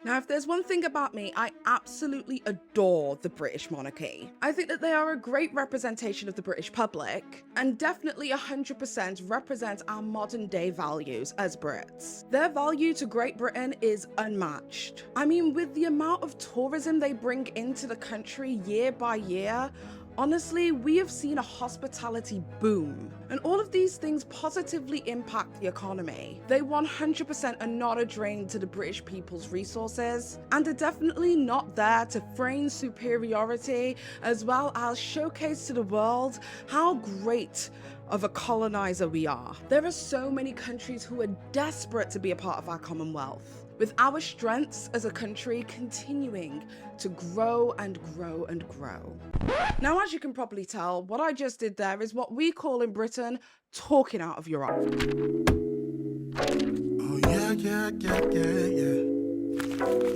Now, if there's one thing about me, I absolutely adore the British monarchy. I think that they are a great representation of the British public, and definitely 100% represent our modern day values as Brits. Their value to Great Britain is unmatched. I mean, with the amount of tourism they bring into the country year by year, honestly, we have seen a hospitality boom, and all of these things positively impact the economy. They 100% are not a drain to the British people's resources, and are definitely not there to feign superiority, as well as showcase to the world how great of a colonizer we are. There are so many countries who are desperate to be a part of our Commonwealth, with our strengths as a country continuing to grow and grow and grow. Now, as you can probably tell, what I just did there is what we call in Britain talking out of your ass. Oh yeah.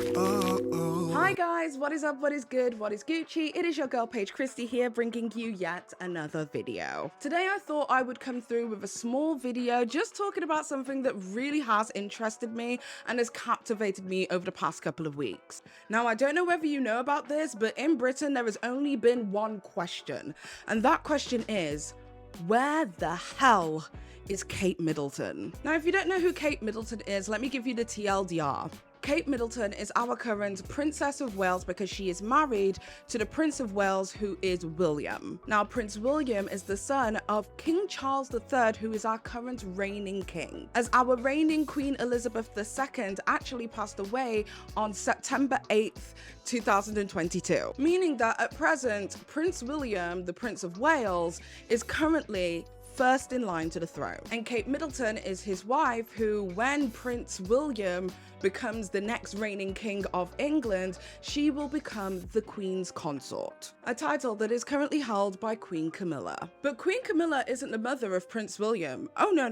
Oh. Hi guys, what is up, what is good, what is Gucci? It is your girl Paige Christie here, bringing you yet another video. Today I thought I would come through with a small video just talking about something that really has interested me and has captivated me over the past couple of weeks. Now, I don't know whether you know about this, but in Britain there has only been one question, and that question is, where the hell is Kate Middleton? Now, if you don't know who Kate Middleton is, let me give you the TLDR. Kate Middleton is our current Princess of Wales because she is married to the Prince of Wales, who is William. Now, Prince William is the son of King Charles III, who is our current reigning king, as our reigning Queen Elizabeth II actually passed away on September 8th, 2022, meaning that at present, Prince William, the Prince of Wales, is currently first in line to the throne. And Kate Middleton is his wife, who, when Prince William becomes the next reigning king of England, she will become the Queen's Consort, a title that is currently held by Queen Camilla. But Queen Camilla isn't the mother of Prince William. Oh no.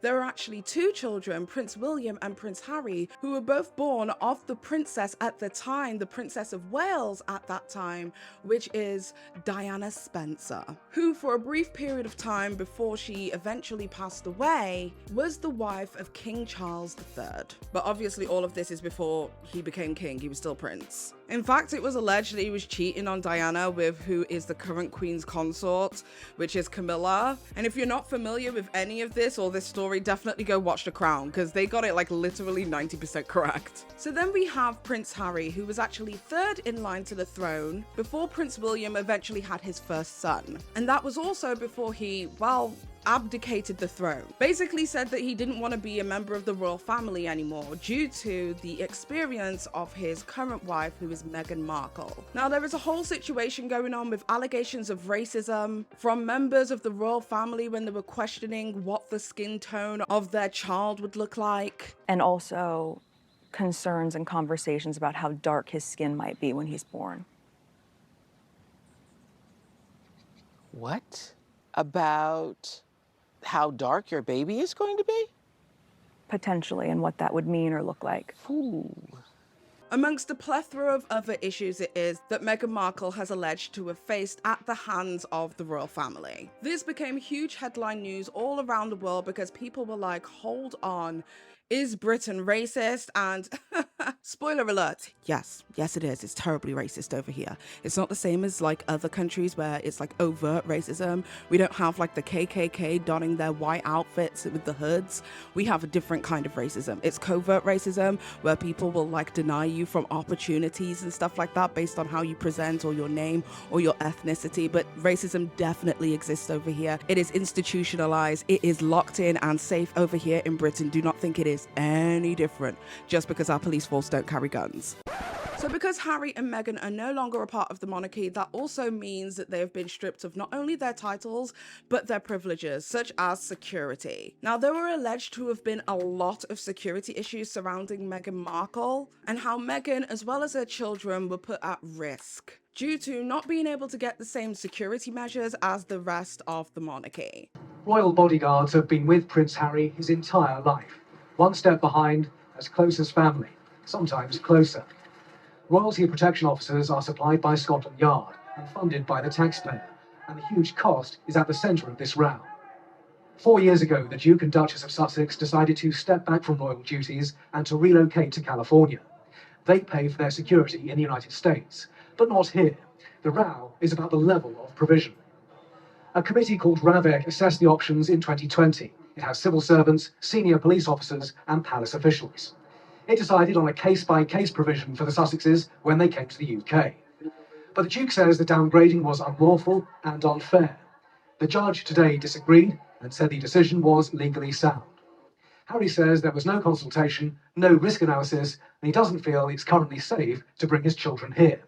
There are actually two children, Prince William and Prince Harry, who were both born of the princess at the time, the Princess of Wales at that time, which is Diana Spencer, who for a brief period of time before she eventually passed away was the wife of King Charles III. But obviously all of this is before he became king, he was still prince. In fact, it was alleged that he was cheating on Diana with who is the current Queen's Consort, which is Camilla. And if you're not familiar with any of this or this story, definitely go watch The Crown, because they got it like literally 90% correct. So then we have Prince Harry, who was actually third in line to the throne before Prince William eventually had his first son. And that was also before he, well, abdicated the throne. Basically said that he didn't want to be a member of the royal family anymore due to the experience of his current wife, who is Meghan Markle. Now, there is a whole situation going on with allegations of racism from members of the royal family when they were questioning what the skin tone of their child would look like. And also concerns and conversations about how dark his skin might be when he's born. What? About how dark your baby is going to be? Potentially, and what that would mean or look like. Ooh. Amongst a plethora of other issues it is that Meghan Markle has alleged to have faced at the hands of the royal family. This became huge headline news all around the world because people were like, hold on, is Britain racist? And spoiler alert, yes it is. It's terribly racist over here. It's not the same as like other countries where it's like overt racism. We don't have like the KKK donning their white outfits with the hoods. We have a different kind of racism. It's covert racism, where people will like deny you from opportunities and stuff like that based on how you present or your name or your ethnicity. But racism definitely exists over here. It is institutionalized. It is locked in and safe over here in Britain. Do not think it is any different just because our police force don't carry guns. So because Harry and Meghan are no longer a part of the monarchy, that also means that they have been stripped of not only their titles, but their privileges, such as security. Now, there were alleged to have been a lot of security issues surrounding Meghan Markle, and how Meghan, as well as her children, were put at risk due to not being able to get the same security measures as the rest of the monarchy. Royal bodyguards have been with Prince Harry his entire life. One step behind, as close as family, sometimes closer. Royalty protection officers are supplied by Scotland Yard and funded by the taxpayer, and the huge cost is at the centre of this row. 4 years ago, the Duke and Duchess of Sussex decided to step back from royal duties and to relocate to California. They pay for their security in the United States, but not here. The row is about the level of provision. A committee called RAVEC assessed the options in 2020. It has civil servants, senior police officers, and palace officials. It decided on a case-by-case provision for the Sussexes when they came to the UK. But the Duke says the downgrading was unlawful and unfair. The judge today disagreed and said the decision was legally sound. Harry says there was no consultation, no risk analysis, and he doesn't feel it's currently safe to bring his children here.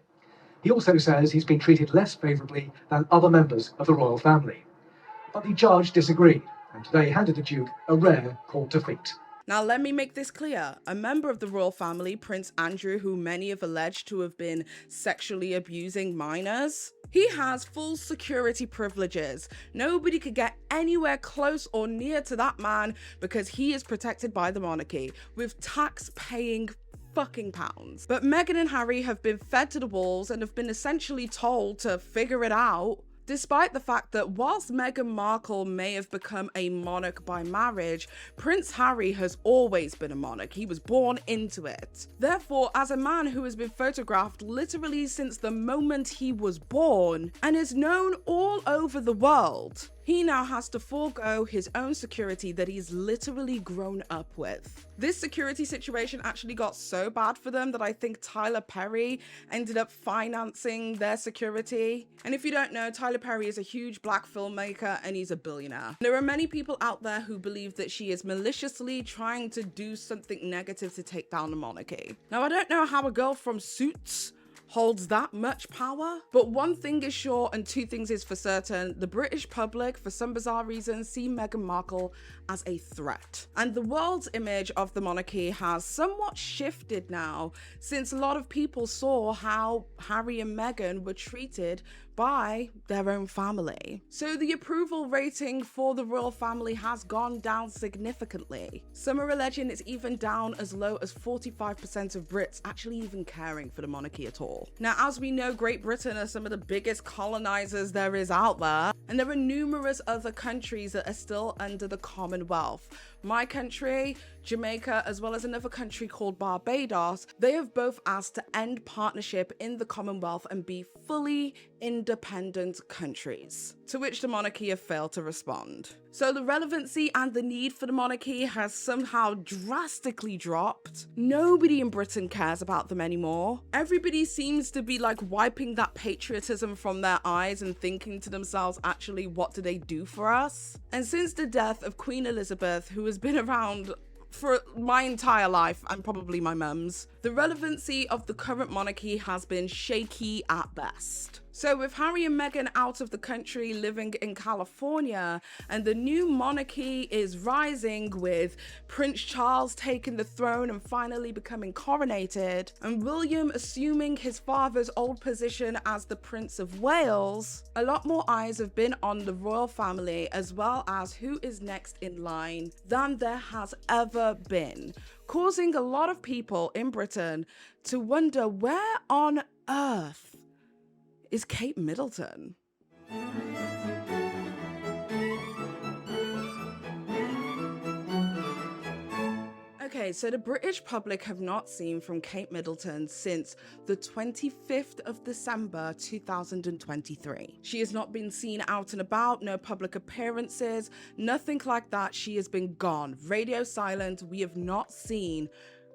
He also says he's been treated less favourably than other members of the royal family. But the judge disagreed, and today handed the Duke a rare court defeat. Now, let me make this clear. A member of the royal family, Prince Andrew, who many have alleged to have been sexually abusing minors, he has full security privileges. Nobody could get anywhere close or near to that man because he is protected by the monarchy with tax-paying fucking pounds. But Meghan and Harry have been fed to the wolves and have been essentially told to figure it out. Despite the fact that whilst Meghan Markle may have become a monarch by marriage, Prince Harry has always been a monarch. He was born into it. Therefore, as a man who has been photographed literally since the moment he was born and is known all over the world, he now has to forego his own security that he's literally grown up with. This security situation actually got so bad for them that I think Tyler Perry ended up financing their security. And if you don't know, Tyler Perry is a huge black filmmaker and he's a billionaire. There are many people out there who believe that she is maliciously trying to do something negative to take down the monarchy. Now, I don't know how a girl from Suits holds that much power, but one thing is sure and two things is for certain. The British public, for some bizarre reason, see Meghan Markle as a threat. And the world's image of the monarchy has somewhat shifted now, since a lot of people saw how Harry and Meghan were treated by their own family. So the approval rating for the royal family has gone down significantly. Some are alleging it's even down as low as 45% of Brits actually even caring for the monarchy at all. Now, as we know, Great Britain are some of the biggest colonizers there is out there, and there are numerous other countries that are still under the Commonwealth. My country, Jamaica, as well as another country called Barbados, they have both asked to end partnership in the Commonwealth and be fully independent countries, to which the monarchy have failed to respond. So the relevancy and the need for the monarchy has somehow drastically dropped. Nobody in Britain cares about them anymore. Everybody seems to be like wiping that patriotism from their eyes and thinking to themselves, actually, what do they do for us? And since the death of Queen Elizabeth, who has been around for my entire life and probably my mum's, the relevancy of the current monarchy has been shaky at best. So with Harry and Meghan out of the country living in California, and the new monarchy is rising with Prince Charles taking the throne and finally becoming coronated, and William assuming his father's old position as the Prince of Wales, a lot more eyes have been on the royal family as well as who is next in line than there has ever been, causing a lot of people in Britain to wonder where on earth is Kate Middleton. Okay, so the British public have not seen from Kate Middleton since the 25th of December 2023. She has not been seen out and about, no public appearances, nothing like that. She has been gone, radio silent. We have not seen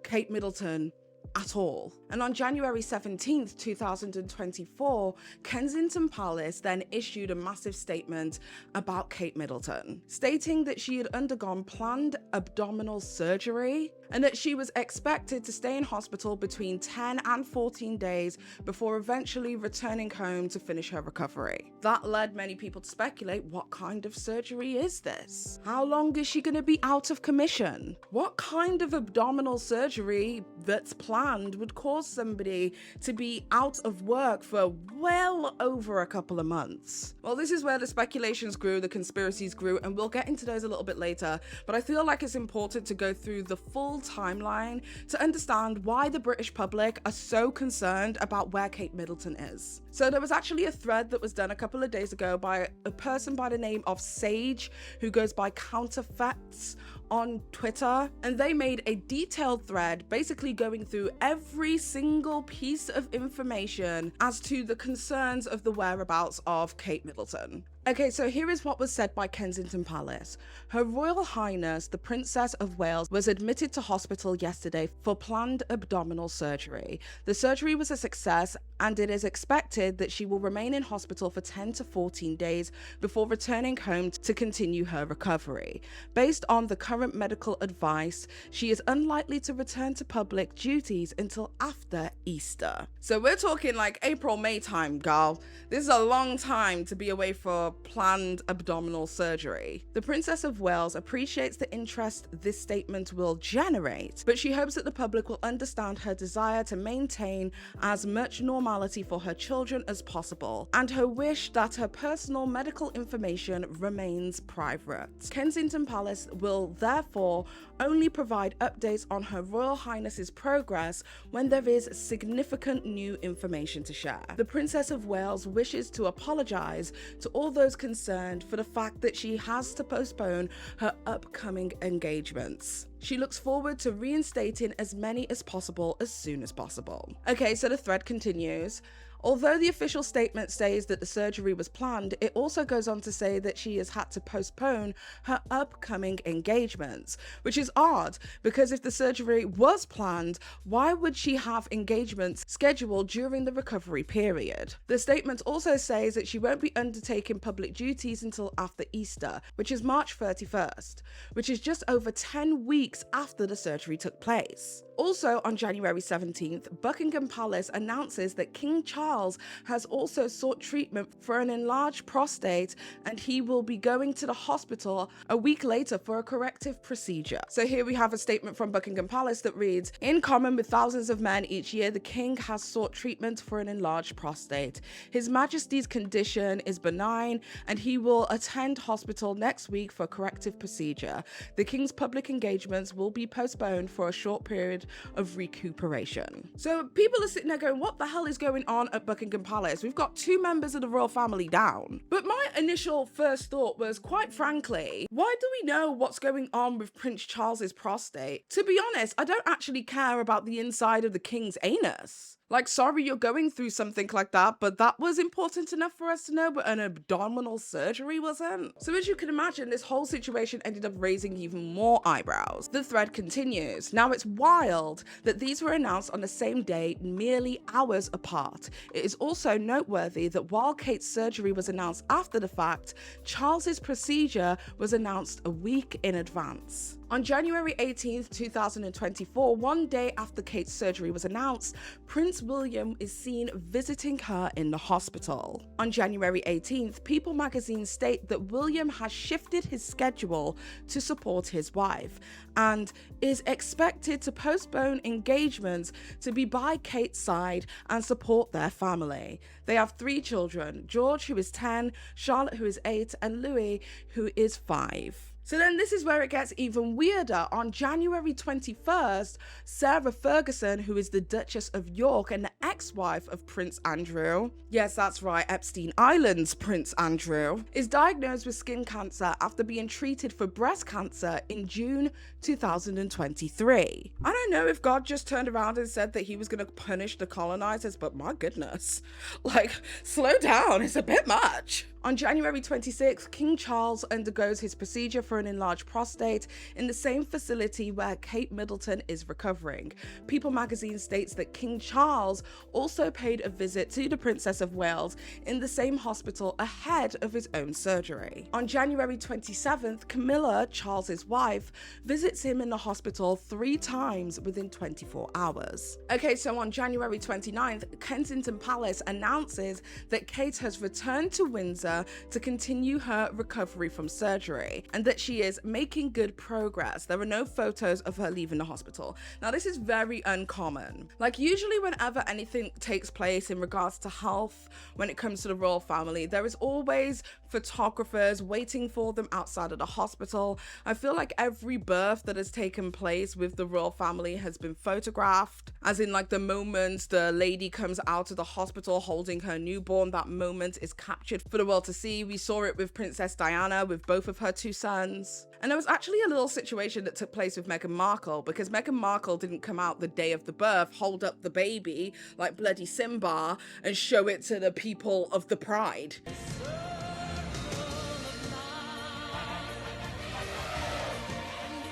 Kate Middleton at all. And on January 17th, 2024, Kensington Palace then issued a massive statement about Kate Middleton, stating that she had undergone planned abdominal surgery and that she was expected to stay in hospital between 10 and 14 days before eventually returning home to finish her recovery. That led many people to speculate, what kind of surgery is this? How long is she going to be out of commission? What kind of abdominal surgery that's planned would cause somebody to be out of work for well over a couple of months? Well, this is where the speculations grew, the conspiracies grew, and we'll get into those a little bit later, but I feel like it's important to go through the full timeline to understand why the British public are so concerned about where Kate Middleton is. So there was actually a thread that was done a couple of days ago by a person by the name of Sage, who goes by Counterfacts on Twitter, and they made a detailed thread basically going through every single piece of information as to the concerns of the whereabouts of Kate Middleton. Okay, so here is what was said by Kensington Palace. Her Royal Highness, the Princess of Wales, was admitted to hospital yesterday for planned abdominal surgery. The surgery was a success, and it is expected that she will remain in hospital for 10 to 14 days before returning home to continue her recovery. Based on the current medical advice, she is unlikely to return to public duties until after Easter. So we're talking like April, May time, girl. This is a long time to be away for planned abdominal surgery. The Princess of Wales appreciates the interest this statement will generate, but she hopes that the public will understand her desire to maintain as much normality for her children as possible, and her wish that her personal medical information remains private. Kensington Palace will therefore only provide updates on Her Royal Highness's progress when there is significant new information to share. The Princess of Wales wishes to apologise to all those concerned for the fact that she has to postpone her upcoming engagements. She looks forward to reinstating as many as possible as soon as possible. Okay, so the thread continues. Although the official statement says that the surgery was planned, it also goes on to say that she has had to postpone her upcoming engagements, which is odd because if the surgery was planned, why would she have engagements scheduled during the recovery period? The statement also says that she won't be undertaking public duties until after Easter, which is March 31st, which is just over 10 weeks after the surgery took place. Also, on January 17th, Buckingham Palace announces that King Charles has also sought treatment for an enlarged prostate, and he will be going to the hospital a week later for a corrective procedure. So here we have a statement from Buckingham Palace that reads, "In common with thousands of men each year, the King has sought treatment for an enlarged prostate. His Majesty's condition is benign, and he will attend hospital next week for a corrective procedure. The King's public engagements will be postponed for a short period of recuperation." So people are sitting there going, what the hell is going on at Buckingham Palace? We've got 2 members of the royal family down. But my initial first thought was, quite frankly, why do we know what's going on with Prince Charles's prostate? To be honest, I don't actually care about the inside of the king's anus. Like, sorry you're going through something like that, but that was important enough for us to know, but an abdominal surgery wasn't. So as you can imagine, this whole situation ended up raising even more eyebrows. The thread continues. Now, it's wild that these were announced on the same day, merely hours apart. It is also noteworthy that while Kate's surgery was announced after the fact, Charles's procedure was announced a week in advance. On January 18th, 2024, one day after Kate's surgery was announced, Prince William is seen visiting her in the hospital. On January 18th, People magazine state that William has shifted his schedule to support his wife and is expected to postpone engagements to be by Kate's side and support their family. They have 3 children, George, who is 10, Charlotte, who is 8, and Louis, who is 5. So then this is where it gets even weirder. On January 21st, Sarah Ferguson, who is the Duchess of York and the ex-wife of Prince Andrew, yes, that's right, Epstein Island's Prince Andrew, is diagnosed with skin cancer after being treated for breast cancer in June 2023. I don't know if God just turned around and said that he was going to punish the colonizers, but my goodness, like, slow down, it's a bit much. On January 26th, King Charles undergoes his procedure for an enlarged prostate in the same facility where Kate Middleton is recovering. People magazine states that King Charles also paid a visit to the Princess of Wales in the same hospital ahead of his own surgery. On January 27th, Camilla, Charles's wife, visits him in the hospital 3 times within 24 hours. Okay, so on January 29th, Kensington Palace announces that Kate has returned to Windsor to continue her recovery from surgery, and that she is making good progress. There are no photos of her leaving the hospital. Now, this is very uncommon. Like, usually whenever anything takes place in regards to health, when it comes to the royal family, there is always photographers waiting for them outside of the hospital. I feel like every birth that has taken place with the royal family has been photographed, as in like the moment the lady comes out of the hospital holding her newborn, that moment is captured for the world to see. We saw it with Princess Diana with both of her two sons. And there was actually a little situation that took place with Meghan Markle, because Meghan Markle didn't come out the day of the birth, hold up the baby like bloody Simba and show it to the people of the Pride.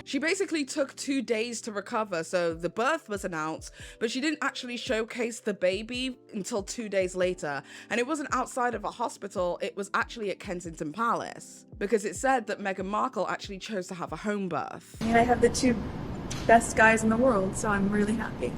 She basically took 2 days to recover, so the birth was announced, but she didn't actually showcase the baby until 2 days later. And it wasn't outside of a hospital, it was actually at Kensington Palace, because it said that Meghan Markle actually chose to have a home birth. I mean, I have the two best guys in the world, so I'm really happy.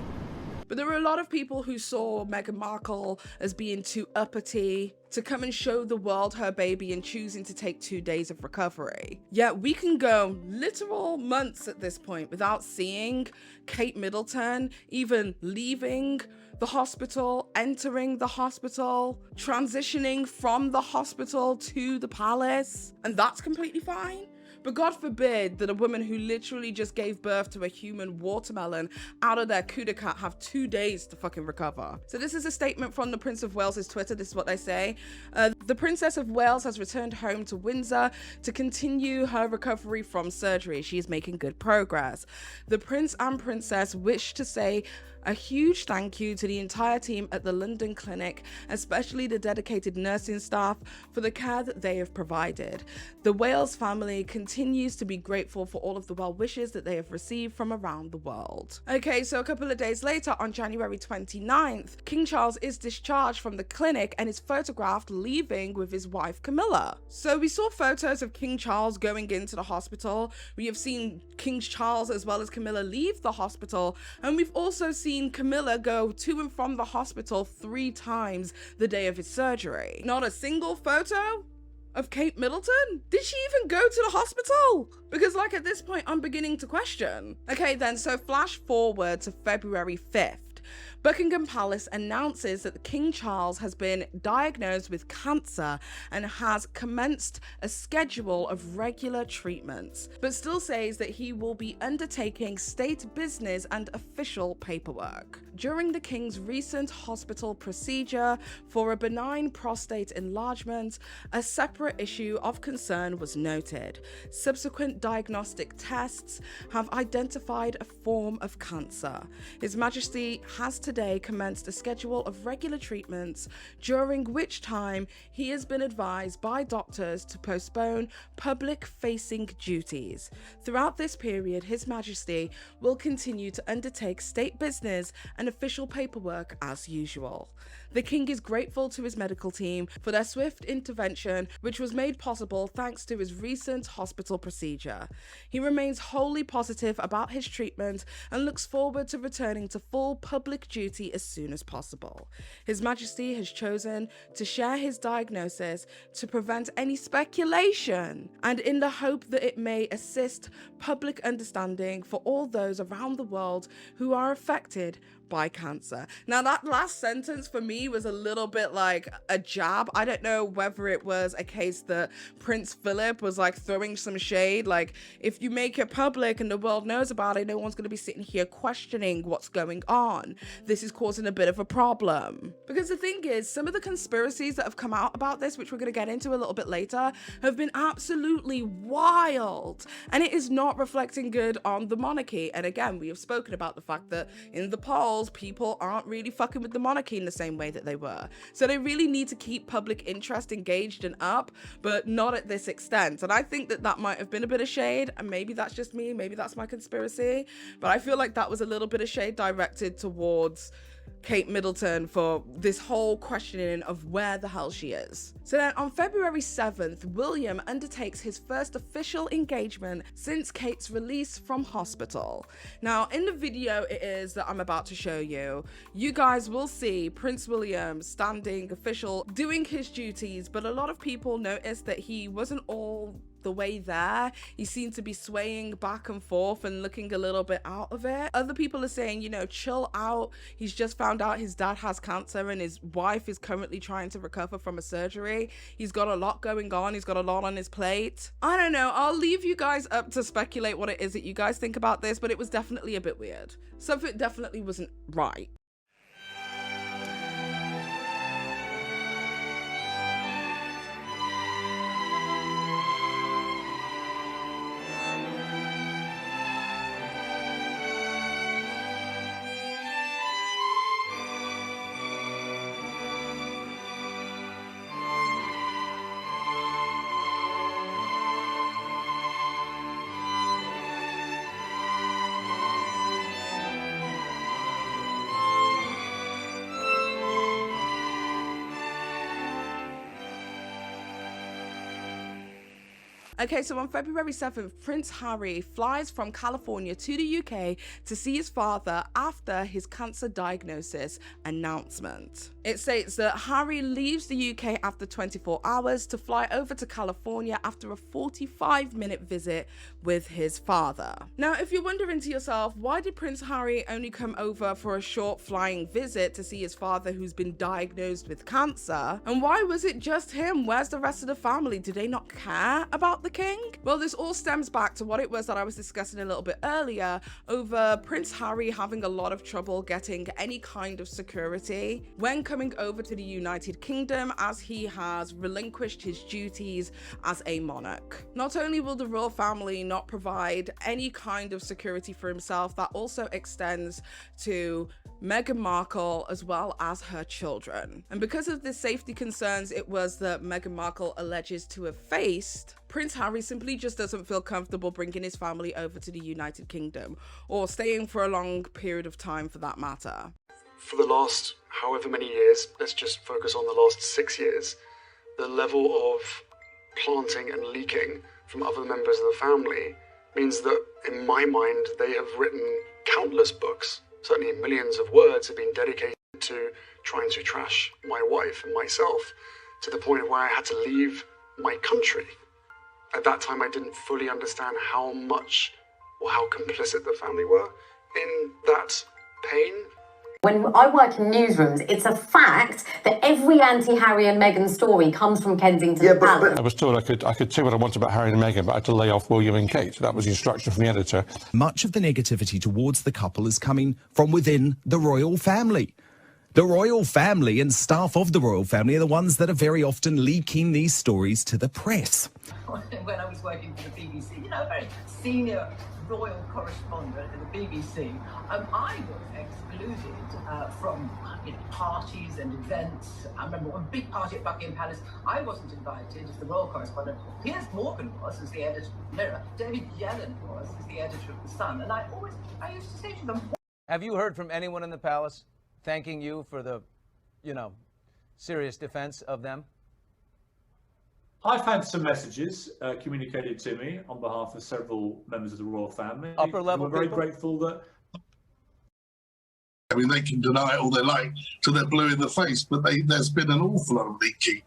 But there were a lot of people who saw Meghan Markle as being too uppity to come and show the world her baby and choosing to take 2 days of recovery. Yet we can go literal months at this point without seeing Kate Middleton even leaving the hospital, entering the hospital, transitioning from the hospital to the palace, and that's completely fine. But God forbid that a woman who literally just gave birth to a human watermelon out of their cou de cat have 2 days to fucking recover. So this is a statement from the Prince of Wales's Twitter. This is what they say. The Princess of Wales has returned home to Windsor to continue her recovery from surgery. She is making good progress. The Prince and Princess wish to say a huge thank you to the entire team at the London clinic, especially the dedicated nursing staff, for the care that they have provided. The Wales family continues to be grateful for all of the well wishes that they have received from around the world. Okay, so a couple of days later, on January 29th, King Charles is discharged from the clinic and is photographed leaving with his wife Camilla. So we saw photos of King Charles going into the hospital. We have seen King Charles as well as Camilla leave the hospital, and we've also seen Camilla go to and from the hospital 3 times the day of his surgery. Not a single photo of Kate Middleton? Did she even go to the hospital? Because like at this point, I'm beginning to question. Okay then, so flash forward to February 5th. Buckingham Palace announces that King Charles has been diagnosed with cancer and has commenced a schedule of regular treatments, but still says that he will be undertaking state business and official paperwork. During the King's recent hospital procedure for a benign prostate enlargement, a separate issue of concern was noted. Subsequent diagnostic tests have identified a form of cancer. His Majesty has today commenced a schedule of regular treatments, during which time he has been advised by doctors to postpone public-facing duties. Throughout this period, His Majesty will continue to undertake state business and official paperwork as usual. The King is grateful to his medical team for their swift intervention, which was made possible thanks to his recent hospital procedure. He remains wholly positive about his treatment and looks forward to returning to full public duty as soon as possible. His Majesty has chosen to share his diagnosis to prevent any speculation and in the hope that it may assist public understanding for all those around the world who are affected by cancer. Now that last sentence for me was a little bit like a jab. I don't know whether it was a case that Prince Philip was like throwing some shade, like if you make it public and the world knows about it, no one's going to be sitting here questioning what's going on. This is causing a bit of a problem. Because the thing is, some of the conspiracies that have come out about this, which we're going to get into a little bit later, have been absolutely wild, and it is not reflecting good on the monarchy. And again, we have spoken about the fact that in the polls, people aren't really fucking with the monarchy in the same way that they were. So they really need to keep public interest engaged and up, but not at this extent. And I think that that might have been a bit of shade, and maybe that's just me, maybe that's my conspiracy, but I feel like that was a little bit of shade directed towards Kate Middleton for this whole questioning of where the hell she is. So then on February 7th, William undertakes his first official engagement since Kate's release from hospital. Now in the video it is that I'm about to show you, you guys will see Prince William standing official doing his duties, but a lot of people noticed that he wasn't all the way there. He seemed to be swaying back and forth and looking a little bit out of it. Other people are saying, you know, chill out. He's just found out his dad has cancer and his wife is currently trying to recover from a surgery. He's got a lot going on. He's got a lot on his plate. I don't know. I'll leave you guys up to speculate what it is that you guys think about this, but it was definitely a bit weird. Something definitely wasn't right. Okay, so on February 7th, Prince Harry flies from California to the UK to see his father after his cancer diagnosis announcement. It states that Harry leaves the UK after 24 hours to fly over to California after a 45-minute visit with his father. Now, if you're wondering to yourself, why did Prince Harry only come over for a short flying visit to see his father who's been diagnosed with cancer? And why was it just him? Where's the rest of the family? Do they not care about the king? Well, this all stems back to what it was that I was discussing a little bit earlier over Prince Harry having a lot of trouble getting any kind of security when coming over to the United Kingdom, as he has relinquished his duties as a monarch. Not only will the royal family not provide any kind of security for himself, that also extends to Meghan Markle as well as her children. And because of the safety concerns it was that Meghan Markle alleges to have faced, Prince Harry simply just doesn't feel comfortable bringing his family over to the United Kingdom, or staying for a long period of time for that matter. For the last however many years, let's just focus on the last 6 years, the level of planting and leaking from other members of the family means that, in my mind, they have written countless books. Certainly millions of words have been dedicated to trying to trash my wife and myself, to the point where I had to leave my country. At that time, I didn't fully understand how much or how complicit the family were in that pain. When I work in newsrooms, it's a fact that every anti-Harry and Meghan story comes from Kensington Palace. I was told I could say what I want about Harry and Meghan, but I had to lay off William and Kate. That was the instruction from the editor. Much of the negativity towards the couple is coming from within the royal family. The royal family and staff of the royal family are the ones that are very often leaking these stories to the press. When I was working for the BBC, you know, a very senior royal correspondent at the BBC, I was excluded from parties and events. I remember one big party at Buckingham Palace. I wasn't invited as the royal correspondent. Piers Morgan was as the editor of the Mirror. David Yellen was as the editor of the Sun. And I used to say to them, have you heard from anyone in the palace thanking you for the, serious defense of them? I've had some messages communicated to me on behalf of several members of the royal family. Upper level people? We're very people? grateful that... I mean, they can deny it all they like till they're blue in the face, but there's been an awful lot of leaking,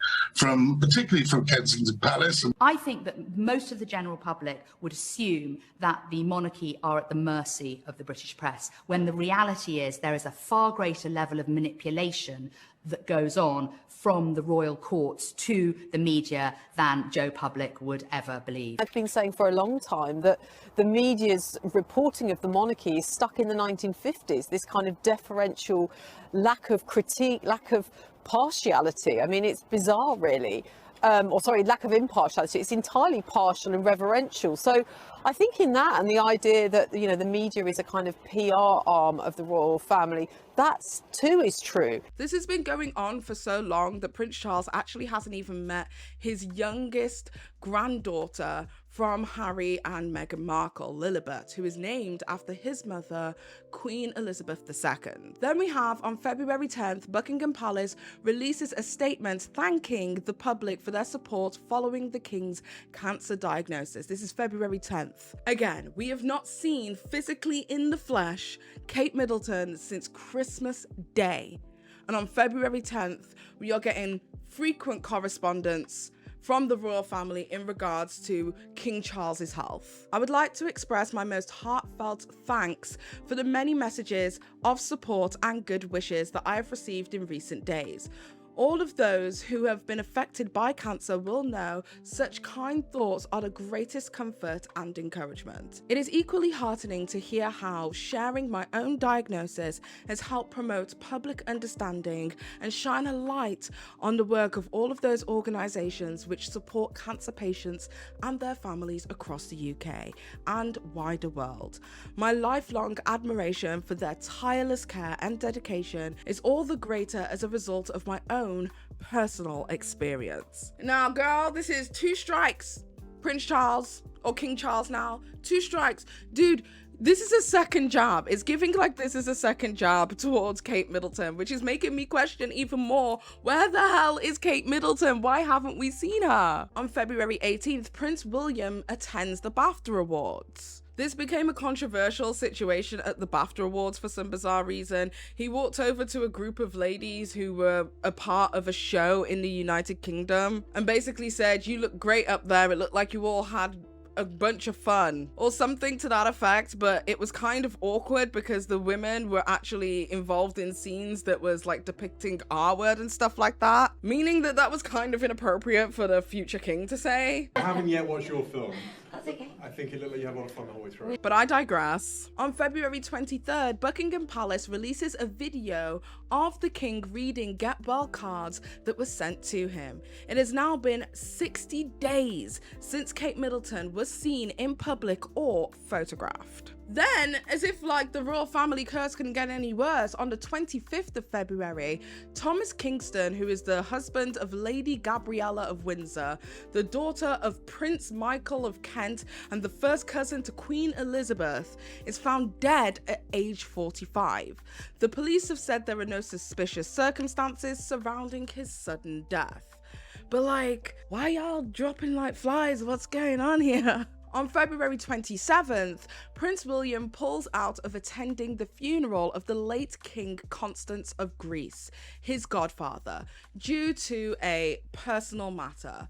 particularly from Kensington Palace. I think that most of the general public would assume that the monarchy are at the mercy of the British press, when the reality is there is a far greater level of manipulation that goes on from the royal courts to the media than Joe Public would ever believe. I've been saying for a long time that the media's reporting of the monarchy is stuck in the 1950s, this kind of deferential lack of critique, lack of partiality. I mean, it's bizarre, really. Lack of impartiality. It's entirely partial and reverential. So I think in that, and the idea that, the media is a kind of PR arm of the royal family, that too is true. This has been going on for so long that Prince Charles actually hasn't even met his youngest granddaughter from Harry and Meghan Markle, Lilibet, who is named after his mother, Queen Elizabeth II. Then we have, on February 10th, Buckingham Palace releases a statement thanking the public for their support following the King's cancer diagnosis. This is February 10th. Again, we have not seen physically in the flesh Kate Middleton since Christmas Day. And on February 10th, we are getting frequent correspondence from the royal family in regards to King Charles's health. I would like to express my most heartfelt thanks for the many messages of support and good wishes that I have received in recent days. All of those who have been affected by cancer will know such kind thoughts are the greatest comfort and encouragement. It is equally heartening to hear how sharing my own diagnosis has helped promote public understanding and shine a light on the work of all of those organisations which support cancer patients and their families across the UK and wider world. My lifelong admiration for their tireless care and dedication is all the greater as a result of my own personal experience. Now, girl, this is 2 strikes. Prince Charles, or King Charles now, 2 strikes. Dude, this is a second jab. It's giving like this is a second jab towards Kate Middleton, which is making me question even more, where the hell is Kate Middleton? Why haven't we seen her? On February 18th, Prince William attends the BAFTA Awards. This became a controversial situation at the BAFTA Awards for some bizarre reason. He walked over to a group of ladies who were a part of a show in the United Kingdom and basically said, "You look great up there. It looked like you all had a bunch of fun," or something to that effect. But it was kind of awkward because the women were actually involved in scenes that was like depicting R-word and stuff like that, meaning that that was kind of inappropriate for the future king to say. I haven't yet watched your film. That's okay. I think it looked like you have a lot of fun the whole way through. But I digress. On February 23rd, Buckingham Palace releases a video of the king reading get well cards that were sent to him. It has now been 60 days since Kate Middleton was seen in public or photographed. Then, as if like the royal family curse couldn't get any worse, on the 25th of February, Thomas Kingston, who is the husband of Lady Gabriella of Windsor, the daughter of Prince Michael of Kent, and the first cousin to Queen Elizabeth, is found dead at age 45. The police have said there are no suspicious circumstances surrounding his sudden death. But like, why y'all dropping like flies? What's going on here? On February 27th, Prince William pulls out of attending the funeral of the late King Constance of Greece, his godfather, due to a personal matter.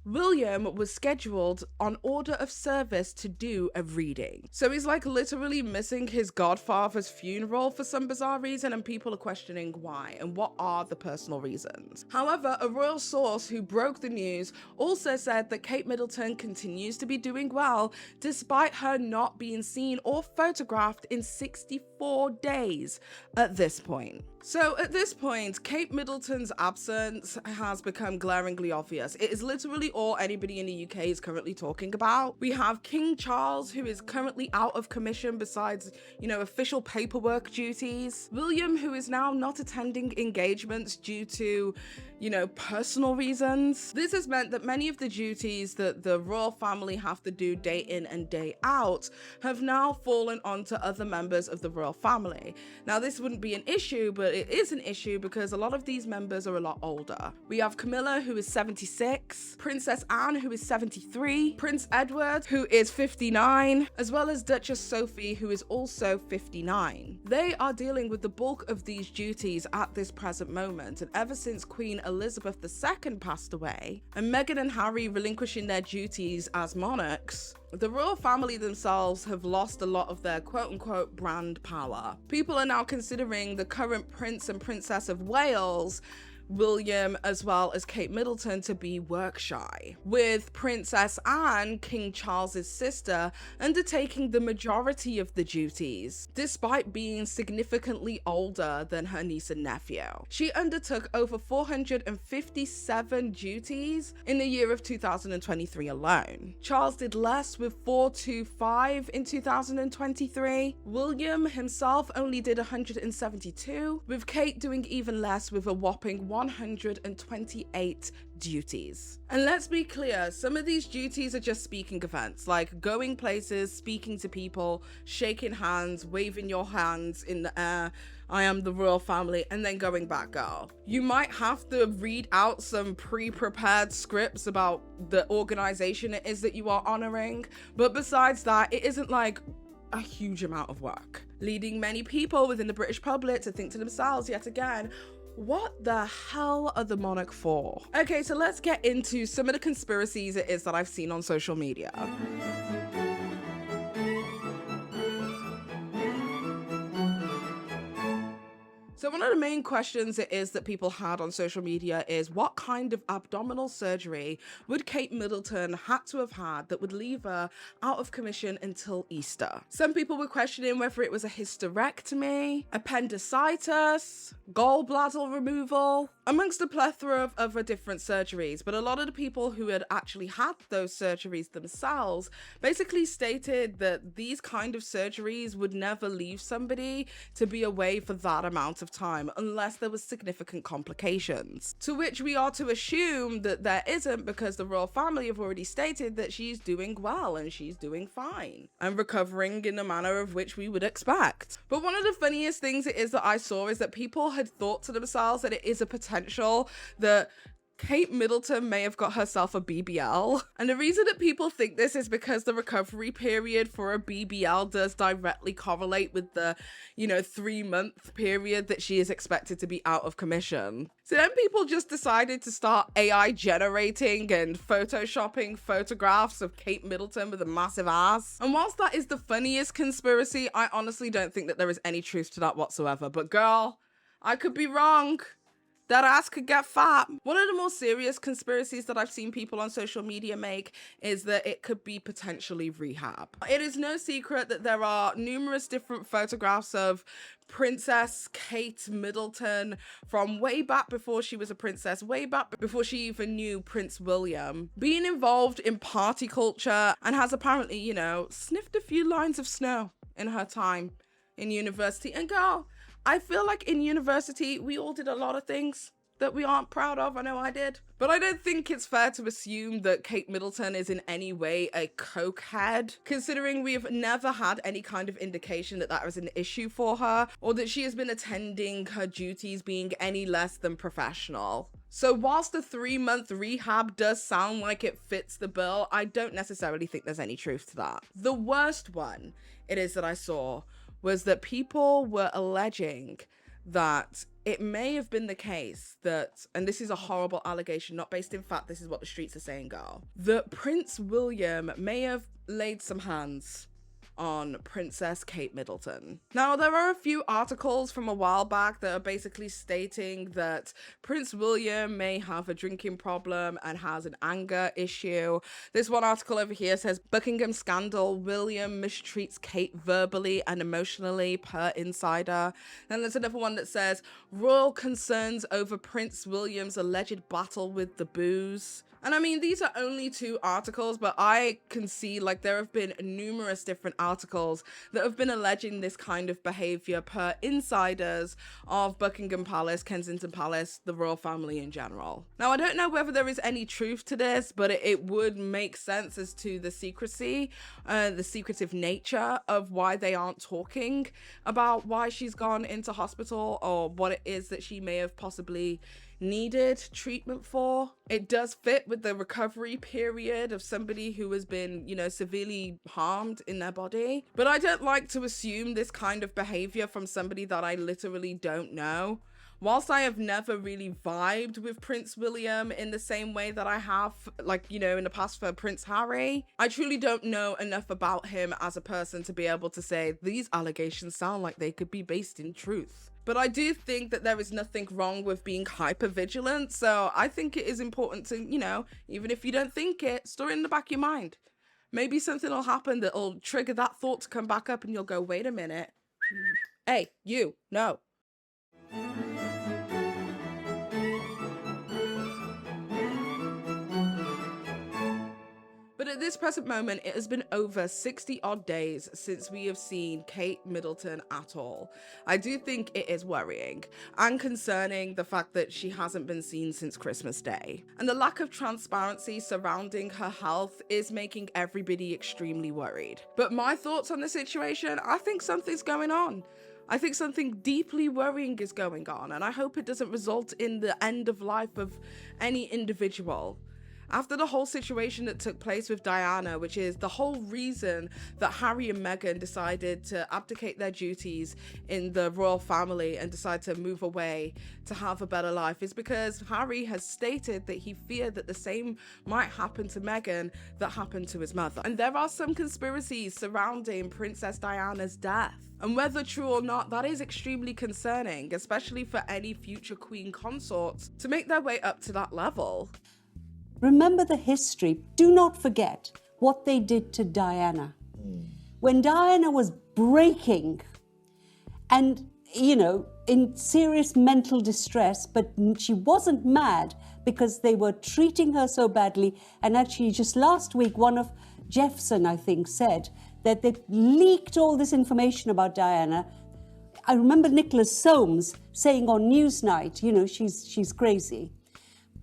William was scheduled on order of service to do a reading. So he's like literally missing his godfather's funeral for some bizarre reason, and people are questioning why and what are the personal reasons. However, a royal source who broke the news also said that Kate Middleton continues to be doing well despite her not being seen or photographed in 64 days at this point. So at this point, Kate Middleton's absence has become glaringly obvious. It is literally all anybody in the UK is currently talking about. We have King Charles, who is currently out of commission besides, official paperwork duties. William, who is now not attending engagements due to, personal reasons. This has meant that many of the duties that the royal family have to do day in and day out have now fallen onto other members of the royal family. Now, this wouldn't be an issue, but it is an issue because a lot of these members are a lot older. We have Camilla, who is 76, Princess Anne, who is 73, Prince Edward, who is 59, as well as Duchess Sophie, who is also 59. They are dealing with the bulk of these duties at this present moment, and ever since Queen Elizabeth II passed away, and Meghan and Harry relinquishing their duties as monarchs, the royal family themselves have lost a lot of their quote-unquote brand power. People are now considering the current Prince and Princess of Wales, William, as well as Kate Middleton, to be workshy, with Princess Anne, King Charles's sister, undertaking the majority of the duties, despite being significantly older than her niece and nephew. She undertook over 457 duties in the year of 2023 alone. Charles did less with 425 in 2023. William himself only did 172, with Kate doing even less with a whopping 128 duties. And let's be clear, some of these duties are just speaking events, like going places, speaking to people, shaking hands, waving your hands in the air, I am the royal family, and then going back, girl. You might have to read out some pre-prepared scripts about the organization it is that you are honoring, but besides that, it isn't like a huge amount of work, leading many people within the British public to think to themselves yet again, What the hell are the Monarch for? Okay, so let's get into some of the conspiracies it is that I've seen on social media. So one of the main questions it is that people had on social media is what kind of abdominal surgery would Kate Middleton had to have had that would leave her out of commission until Easter? Some people were questioning whether it was a hysterectomy, appendicitis, gallbladder removal, amongst a plethora of other different surgeries. But a lot of the people who had actually had those surgeries themselves basically stated that these kind of surgeries would never leave somebody to be away for that amount of time unless there was significant complications, to which we are to assume that there isn't, because the royal family have already stated that she's doing well and she's doing fine and recovering in the manner of which we would expect. But one of the funniest things it is that I saw is that people had thought to themselves that it is a potential that Kate Middleton may have got herself a BBL. And the reason that people think this is because the recovery period for a BBL does directly correlate with the, 3-month period that she is expected to be out of commission. So then people just decided to start AI generating and photoshopping photographs of Kate Middleton with a massive ass. And whilst that is the funniest conspiracy, I honestly don't think that there is any truth to that whatsoever. But girl, I could be wrong. That ass could get fat. One of the more serious conspiracies that I've seen people on social media make is that it could be potentially rehab. It is no secret that there are numerous different photographs of Princess Kate Middleton from way back before she was a princess, way back before she even knew Prince William, being involved in party culture and has apparently, sniffed a few lines of snow in her time in university. And girl, I feel like in university, we all did a lot of things that we aren't proud of. I know I did. But I don't think it's fair to assume that Kate Middleton is in any way a cokehead, considering we've never had any kind of indication that that was an issue for her, or that she has been attending her duties being any less than professional. So whilst the 3-month rehab does sound like it fits the bill, I don't necessarily think there's any truth to that. The worst one it is that I saw was that people were alleging that it may have been the case that, and this is a horrible allegation, not based in fact, this is what the streets are saying, girl, that Prince William may have laid some hands on Princess Kate Middleton. Now, there are a few articles from a while back that are basically stating that Prince William may have a drinking problem and has an anger issue. This one article over here says, Buckingham scandal, William mistreats Kate verbally and emotionally per insider. Then there's another one that says, royal concerns over Prince William's alleged battle with the booze. And I mean, these are only 2 articles, but I can see like there have been numerous different articles that have been alleging this kind of behavior per insiders of Buckingham Palace, Kensington Palace, the royal family in general. Now, I don't know whether there is any truth to this, but it would make sense as to the secrecy, the secretive nature of why they aren't talking about why she's gone into hospital or what it is that she may have possibly needed treatment for. It does fit with the recovery period of somebody who has been, severely harmed in their body. But I don't like to assume this kind of behavior from somebody that I literally don't know. Whilst I have never really vibed with Prince William in the same way that I have, in the past for Prince Harry, I truly don't know enough about him as a person to be able to say these allegations sound like they could be based in truth. But I do think that there is nothing wrong with being hyper vigilant. So I think it is important to, even if you don't think it, store it in the back of your mind. Maybe something will happen that will trigger that thought to come back up and you'll go, wait a minute. Hey, no. But at this present moment, it has been over 60 odd days since we have seen Kate Middleton at all. I do think it is worrying and concerning the fact that she hasn't been seen since Christmas Day. And the lack of transparency surrounding her health is making everybody extremely worried. But my thoughts on the situation, I think something's going on. I think something deeply worrying is going on, and I hope it doesn't result in the end of life of any individual. After the whole situation that took place with Diana, which is the whole reason that Harry and Meghan decided to abdicate their duties in the royal family and decide to move away to have a better life, is because Harry has stated that he feared that the same might happen to Meghan that happened to his mother. And there are some conspiracies surrounding Princess Diana's death. And whether true or not, that is extremely concerning, especially for any future queen consorts to make their way up to that level. Remember the history. Do not forget what they did to Diana. When Diana was breaking and, you know, in serious mental distress, but she wasn't mad because they were treating her so badly. And actually just last week, one of Jeffson, I think, said that they leaked all this information about Diana. I remember Nicholas Soames saying on Newsnight, you know, she's crazy,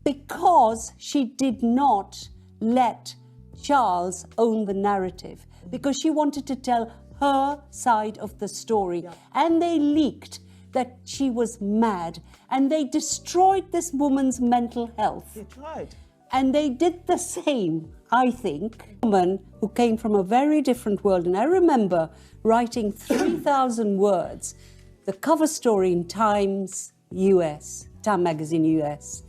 because she did not let Charles own the narrative, because she wanted to tell her side of the story. And they leaked that she was mad, and they destroyed this woman's mental health. They tried. And they did the same, I think. A woman who came from a very different world, and I remember writing 3,000 words, the cover story in Times US, Time Magazine US.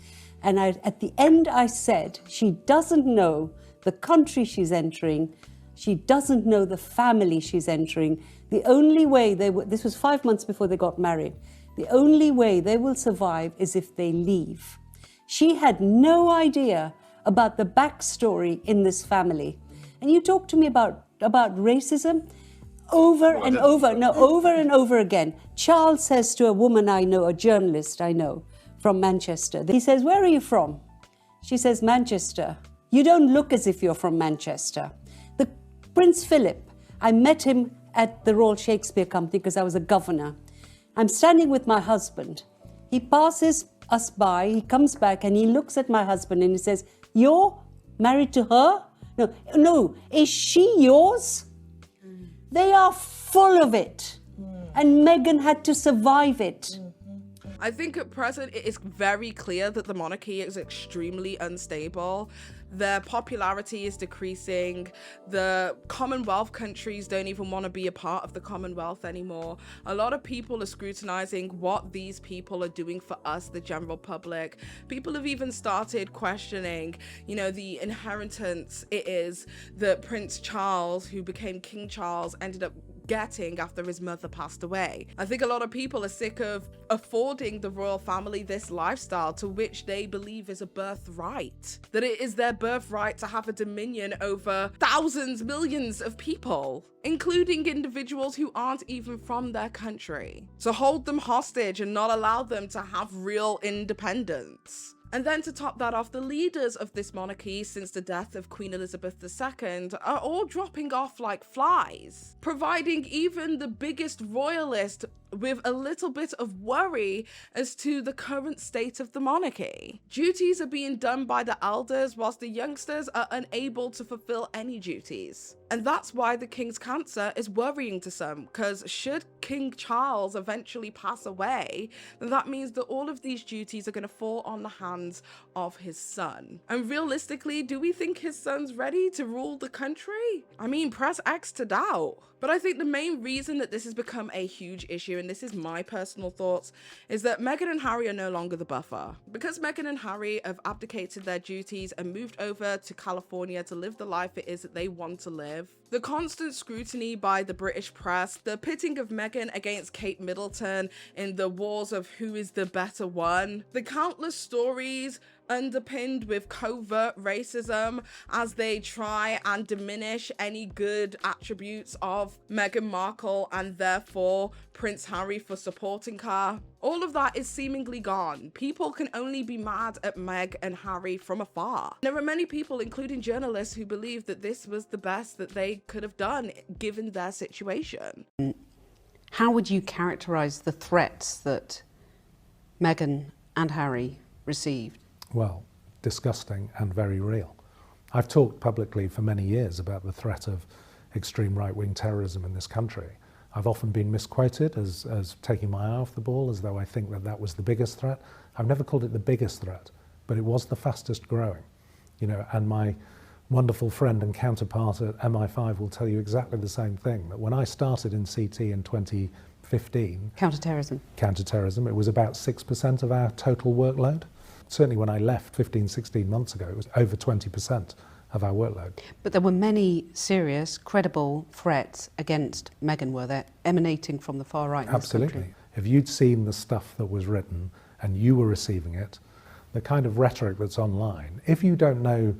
And at the end I said, she doesn't know the country she's entering. She doesn't know the family she's entering. The only way this was 5 months before they got married. The only way they will survive is if they leave. She had no idea about the backstory in this family. And you talk to me about racism over and over again. Charles says to a woman I know, a journalist I know, from Manchester. He says, "Where are you from?" She says, "Manchester." "You don't look as if you're from Manchester." The Prince Philip, I met him at the Royal Shakespeare Company because I was a governor. I'm standing with my husband. He passes us by, he comes back and he looks at my husband and he says, "You're married to her?" No, is she yours? They are full of it. And Meghan had to survive it. I think at present it is very clear that the monarchy is extremely unstable. Their popularity is decreasing. The Commonwealth countries don't even want to be a part of the Commonwealth anymore. A lot of people are scrutinizing what these people are doing for us, the general public. People have even started questioning, you know, the inheritance it is that Prince Charles, who became King Charles, ended up getting after his mother passed away. I think a lot of people are sick of affording the royal family this lifestyle to which they believe is a birthright, that it is their birthright to have a dominion over thousands, millions of people, including individuals who aren't even from their country, to hold them hostage and not allow them to have real independence. And then to top that off, the leaders of this monarchy since the death of Queen Elizabeth II are all dropping off like flies, providing even the biggest royalist with a little bit of worry as to the current state of the monarchy. Duties are being done by the elders whilst the youngsters are unable to fulfill any duties. And that's why the King's cancer is worrying to some, because should King Charles eventually pass away, then that means that all of these duties are going to fall on the hands of his son. And realistically, do we think his son's ready to rule the country? I mean, press X to doubt. But I think the main reason that this has become a huge issue, and this is my personal thoughts, is that Meghan and Harry are no longer the buffer. Because Meghan and Harry have abdicated their duties and moved over to California to live the life it is that they want to live, the constant scrutiny by the British press, the pitting of Meghan against Kate Middleton in the wars of who is the better one, the countless stories underpinned with covert racism as they try and diminish any good attributes of Meghan Markle and therefore Prince Harry for supporting her. All of that is seemingly gone. People can only be mad at Meg and Harry from afar. There are many people, including journalists, who believe that this was the best that they could have done given their situation. How would you characterize the threats that Meghan and Harry received? Well, disgusting and very real. I've talked publicly for many years about the threat of extreme right-wing terrorism in this country. I've often been misquoted as taking my eye off the ball, as though I think that that was the biggest threat. I've never called it the biggest threat, but it was the fastest growing. You know, and my wonderful friend and counterpart at MI5 will tell you exactly the same thing, that when I started in CT in 2015, counterterrorism, it was about 6% of our total workload. Certainly when I left 15, 16 months ago, it was over 20% of our workload. But there were many serious, credible threats against Meghan, were there, emanating from the far right in this country? Absolutely. If you'd seen the stuff that was written and you were receiving it, the kind of rhetoric that's online, if you don't know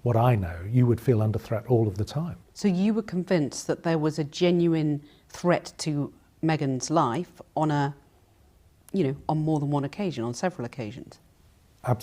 what I know, you would feel under threat all of the time. So you were convinced that there was a genuine threat to Meghan's life on on more than one occasion, on several occasions?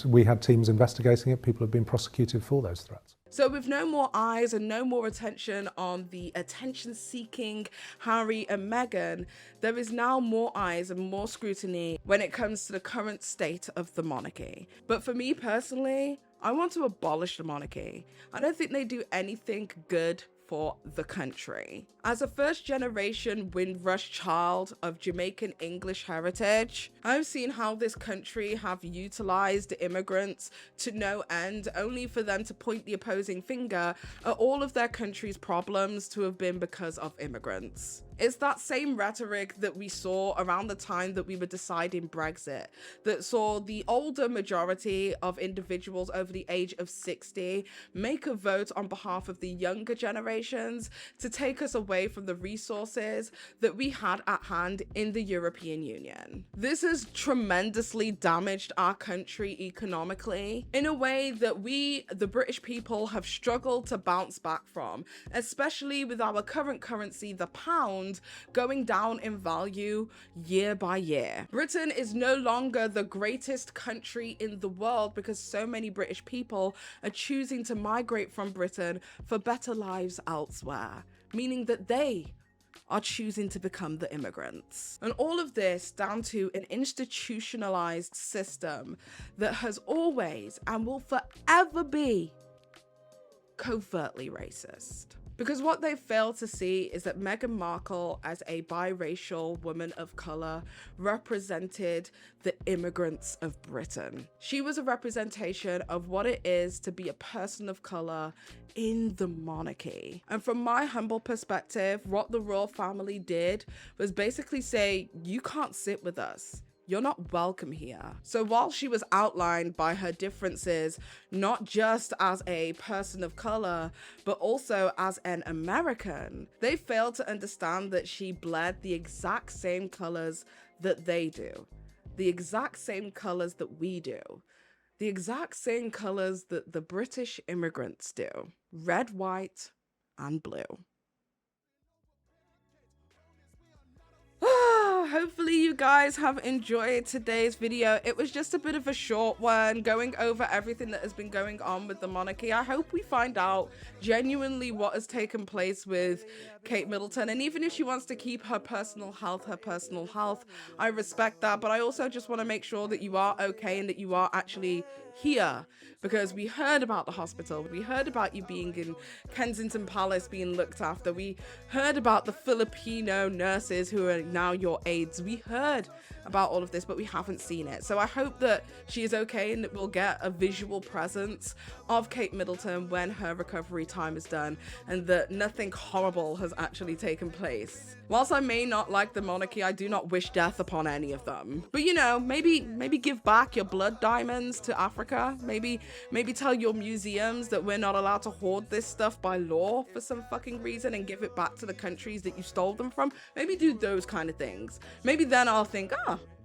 We had teams investigating it. People have been prosecuted for those threats. So with no more eyes and no more attention on the attention-seeking Harry and Meghan, there is now more eyes and more scrutiny when it comes to the current state of the monarchy. But for me personally, I want to abolish the monarchy. I don't think they do anything good for the country. As a first-generation Windrush child of Jamaican English heritage, I've seen how this country have utilized immigrants to no end, only for them to point the opposing finger at all of their country's problems to have been because of immigrants. It's that same rhetoric that we saw around the time that we were deciding Brexit, that saw the older majority of individuals over the age of 60 make a vote on behalf of the younger generations to take us away from the resources that we had at hand in the European Union. This has tremendously damaged our country economically in a way that we, the British people, have struggled to bounce back from, especially with our current currency, the pound, going down in value year by year. Britain is no longer the greatest country in the world because so many British people are choosing to migrate from Britain for better lives elsewhere, meaning that they are choosing to become the immigrants. And all of this down to an institutionalized system that has always and will forever be covertly racist. Because what they fail to see is that Meghan Markle, as a biracial woman of colour, represented the immigrants of Britain. She was a representation of what it is to be a person of colour in the monarchy. And from my humble perspective, what the royal family did was basically say, you can't sit with us. You're not welcome here. So while she was outlined by her differences, not just as a person of color, but also as an American, they failed to understand that she bled the exact same colors that they do, the exact same colors that we do, the exact same colors that the British immigrants do, red, white, and blue. Hopefully you guys have enjoyed today's video. It was just a bit of a short one, going over everything that has been going on with the monarchy. I hope we find out genuinely what has taken place with Kate Middleton, and even if she wants to keep her personal health, I respect that, but I also just want to make sure that you are okay and that you are actually here, because we heard about the hospital, we heard about you being in Kensington Palace being looked after, we heard about the Filipino nurses who are now your aides, we heard about all of this, but we haven't seen it. So I hope that she is okay and that we'll get a visual presence of Kate Middleton when her recovery time is done, and that nothing horrible has actually taken place. Whilst I may not like the monarchy, I do not wish death upon any of them. But you know, maybe give back your blood diamonds to Africa. Maybe tell your museums that we're not allowed to hoard this stuff by law for some fucking reason and give it back to the countries that you stole them from. Maybe do those kind of things. Maybe then I'll think,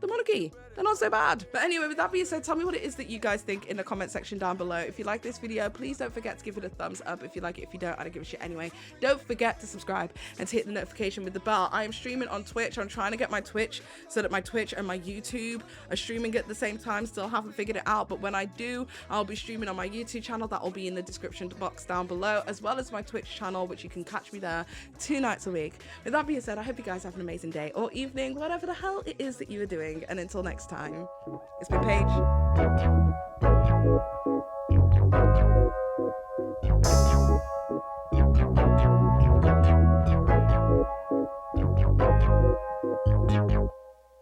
the monarchy, they're not so bad. But anyway, with that being said, tell me what it is that you guys think in the comment section down below. If you like this video, please don't forget to give it a thumbs up. If you like it, if you don't, I don't give a shit anyway. Don't forget to subscribe and to hit the notification with the bell. I am streaming on Twitch. I'm trying to get my Twitch so that my Twitch and my YouTube are streaming at the same time. Still haven't figured it out, but when I do, I'll be streaming on my YouTube channel. That will be in the description box down below, as well as my Twitch channel, which you can catch me there 2 nights a week. With that being said, I hope you guys have an amazing day or evening, whatever the hell it is that you are doing. And until next time, it's been Paige.